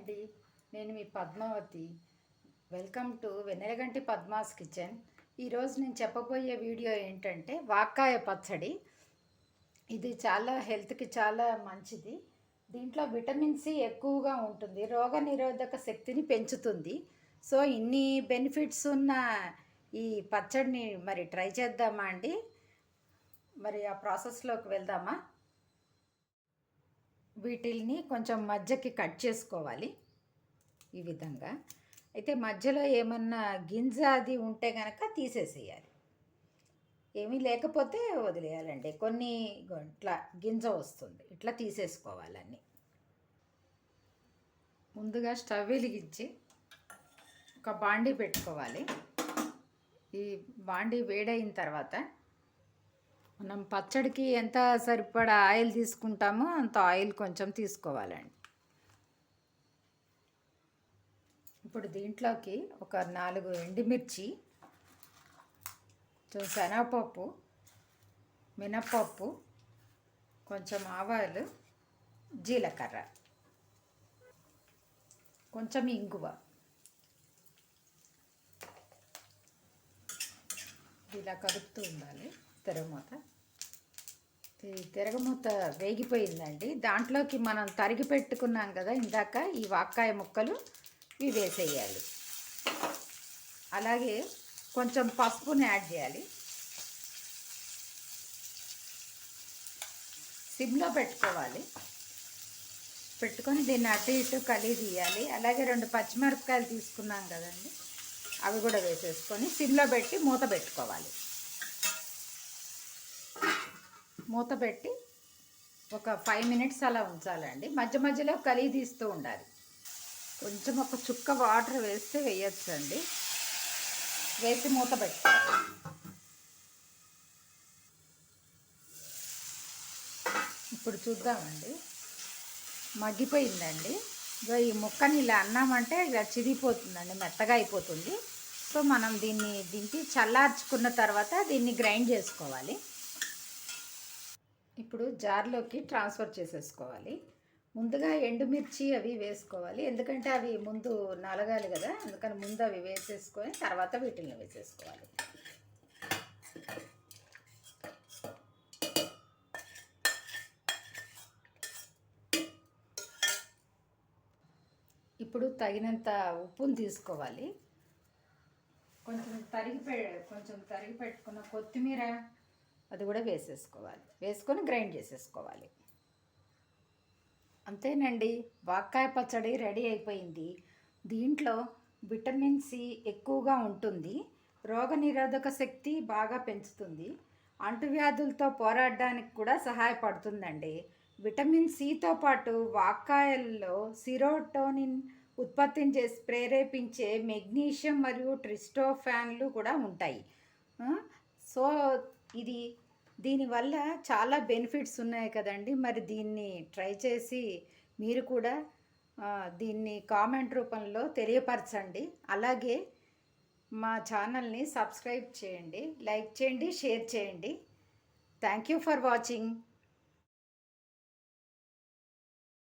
అండి, నేను మీ Padmavathi. Welcome to Vennelaganti Padma's kitchen. ఈరోజు నేను చెప్పబోయే వీడియో ఏంటంటే వాక్కాయ పచ్చడి. ఇది చాలా హెల్త్కి చాలా మంచిది. దీంట్లో విటమిన్ సి ఎక్కువగా ఉంటుంది, రోగనిరోధక శక్తిని పెంచుతుంది. సో ఇన్ని బెనిఫిట్స్ ఉన్న ఈ పచ్చడిని మరి ట్రై చేద్దామా అండి? మరి ఆ ప్రాసెస్లోకి వెళ్దామా? వీటిల్ని కొంచెం మధ్యకి కట్ చేసుకోవాలి ఈ విధంగా. అయితే మధ్యలో ఏమన్నా గింజ అది ఉంటే కనుక తీసేసేయాలి, ఏమీ లేకపోతే వదిలేయాలండి. కొన్ని ఇట్లా గింజ వస్తుంది, ఇట్లా తీసేసుకోవాలన్నీ. ముందుగా స్టవ్ వెలిగించి ఒక బాండీ పెట్టుకోవాలి. ఈ బాండీ వేడైన తర్వాత మనం పచ్చడికి ఎంత సరిపడా ఆయిల్ తీసుకుంటామో అంత ఆయిల్ కొంచెం తీసుకోవాలండి. ఇప్పుడు దీంట్లోకి ఒక 4 ఎండుమిర్చి, కొంచెం శనగపప్పు, మినప్పప్పు, కొంచెం ఆవాలు, జీలకర్ర, కొంచెం ఇంగువ ఇలా కలుపుతూ ఉండాలి. తిరగమూత. ఈ తిరగమూత వేగిపోయిందండి. దాంట్లోకి మనం తరిగి పెట్టుకున్నాం కదా ఇందాక, ఈ వాక్కాయ ముక్కలు ఇవి వేసేయాలి. అలాగే కొంచెం పసుపుని యాడ్ చేయాలి. సిమ్లో పెట్టుకోవాలి. పెట్టుకొని దీన్ని అటు ఇటు కలిగి తీయాలి. అలాగే 2 పచ్చిమిరపకాయలు తీసుకున్నాం కదండి, అవి కూడా వేసేసుకొని సిమ్లో పెట్టి మూత పెట్టుకోవాలి. మూత పెట్టి ఒక 5 మినిట్స్ అలా ఉంచాలండి. మధ్య మధ్యలో కలిగి తీస్తూ ఉండాలి. కొంచెం ఒక చుక్క వాటర్ వేస్తే వేయచ్చండి. వేసి మూత పెట్టుకోవాలి. ఇప్పుడు చూద్దామండి, మగ్గిపోయిందండి. ఈ ముక్కని ఇలా అన్నామంటే ఇలా చిరిగిపోతుందండి, మెత్తగా అయిపోతుంది. సో మనం దీన్ని దింపి చల్లార్చుకున్న తర్వాత దీన్ని గ్రైండ్ చేసుకోవాలి. ఇప్పుడు జార్లోకి ట్రాన్స్ఫర్ చేసేసుకోవాలి. ముందుగా ఎండుమిర్చి అవి వేసుకోవాలి, ఎందుకంటే అవి ముందు నలగాలి కదా, అందుకని ముందు అవి వేసేసుకొని తర్వాత వీటిని వేసేసుకోవాలి. ఇప్పుడు తగినంత ఉప్పుని తీసుకోవాలి. కొంచెం తరిగి పెట్టుకున్న కొత్తిమీర అది కూడా వేసేసుకోవాలి. వేసుకొని గ్రైండ్ చేసేసుకోవాలి. అంతేనండి, వాక్కాయ పచ్చడి రెడీ అయిపోయింది. దీంట్లో విటమిన్ సి ఎక్కువగా ఉంటుంది, రోగనిరోధక శక్తి బాగా పెంచుతుంది, అంటువ్యాధులతో పోరాడడానికి కూడా సహాయపడుతుందండి. విటమిన్ సితో పాటు వాక్కాయల్లో సిరోటోనిన్ ఉత్పత్తిని చేసి ప్రేరేపించే మెగ్నీషియం మరియు ట్రిప్టోఫాన్లు కూడా ఉంటాయి. సో దీనివల్ల చాలా బెనిఫిట్స్ ఉన్నాయి కదండి. మరి దీన్ని ట్రై చేసి మీరు కూడా దీన్ని కామెంట్ రూపంలో తెలియపరచండి. అలాగే మా ఛానల్ని సబ్స్క్రైబ్ చేయండి, లైక్ చేయండి, షేర్ చేయండి. Thank you for watching.